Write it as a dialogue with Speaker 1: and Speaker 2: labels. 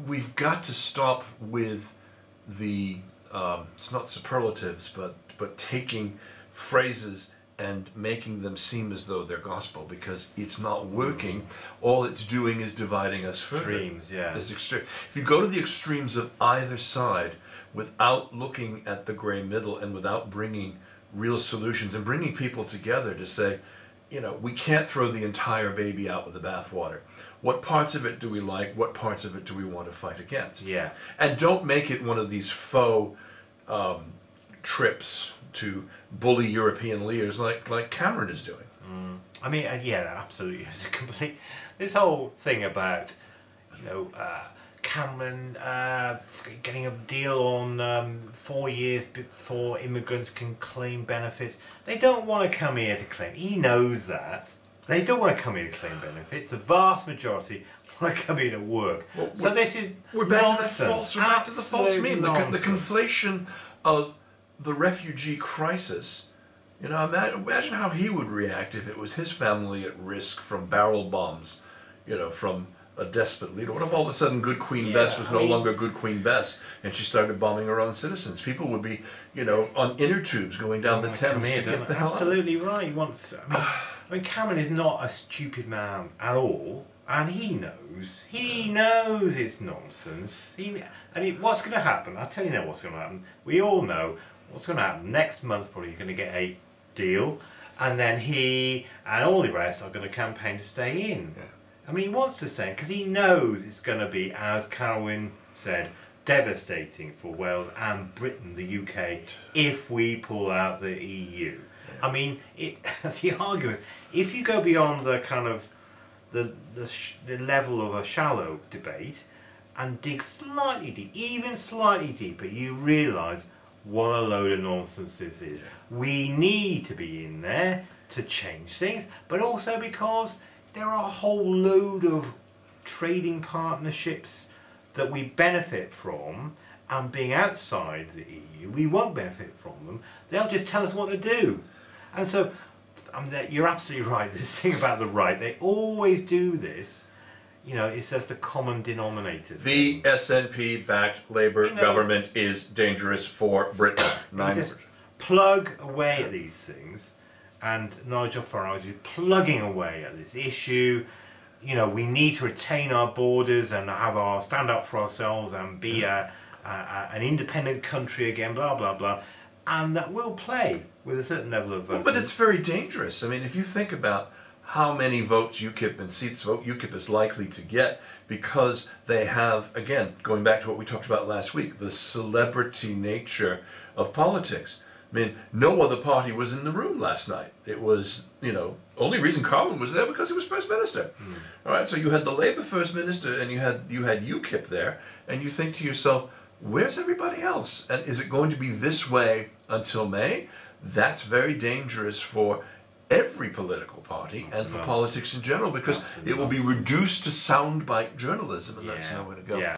Speaker 1: We've got to stop with the, it's not superlatives, but taking phrases and making them seem as though they're gospel, because it's not working. All it's doing is dividing us further.
Speaker 2: Extremes, yeah.
Speaker 1: If you go to the extremes of either side without looking at the gray middle and without bringing real solutions and bringing people together to say, we can't throw the entire baby out with the bathwater. What parts of it do we like? What parts of it do we want to fight against?
Speaker 2: Yeah.
Speaker 1: And don't make it one of these faux trips to bully European leaders like Cameron is doing.
Speaker 2: I mean, yeah, absolutely. It's a complete. This whole thing about, Cameron getting a deal on 4 years before immigrants can claim benefits. They don't want to come here to claim. He knows that. They don't want to come here to claim benefits. The vast majority want to come here to work. Well, so this is
Speaker 1: we're back
Speaker 2: nonsense.
Speaker 1: To the false meme. The conflation of the refugee crisis. Imagine how he would react if it was his family at risk from barrel bombs, from a despot leader. What if all of a sudden Good Queen Bess was no longer Good Queen Bess and she started bombing her own citizens? People would be, on inner tubes going down the Thames to get the hell out.
Speaker 2: Absolutely right. He wants. I mean, Cameron is not a stupid man at all, and he knows. He knows it's nonsense. What's going to happen? I'll tell you now what's going to happen. We all know what's going to happen. Next month, probably you're going to get a deal, and then he and all the rest are going to campaign to stay in. Yeah. I mean, he wants to stay in because he knows it's going to be, as Carwyn said, devastating for Wales and Britain, the UK, if we pull out the EU. Yeah. I mean, the argument, if you go beyond the kind of the level of a shallow debate and dig slightly deep, even slightly deeper, you realise what a load of nonsense this is. Yeah. We need to be in there to change things, but also because there are a whole load of trading partnerships that we benefit from, and being outside the EU, we won't benefit from them. They'll just tell us what to do. And so, you're absolutely right. This thing about the right, they always do this. It's just a common denominator.
Speaker 1: The SNP-backed Labour government is dangerous for Britain.
Speaker 2: Just plug away at these things. And Nigel Farage is plugging away at this issue. We need to retain our borders and stand up for ourselves and be an independent country again, blah, blah, blah. And that will play with a certain level of voting.
Speaker 1: But it's very dangerous. I mean, if you think about how many votes UKIP and seats UKIP is likely to get, because they have, again, going back to what we talked about last week, the celebrity nature of politics. I mean, no other party was in the room last night. It was, only reason Carwyn was there because he was First Minister. All right, so you had the Labour First Minister and you had UKIP there, and you think to yourself, where's everybody else? And is it going to be this way until May? That's very dangerous for every political party and for politics in general, because it will be reduced to soundbite journalism, and that's how we're going to go.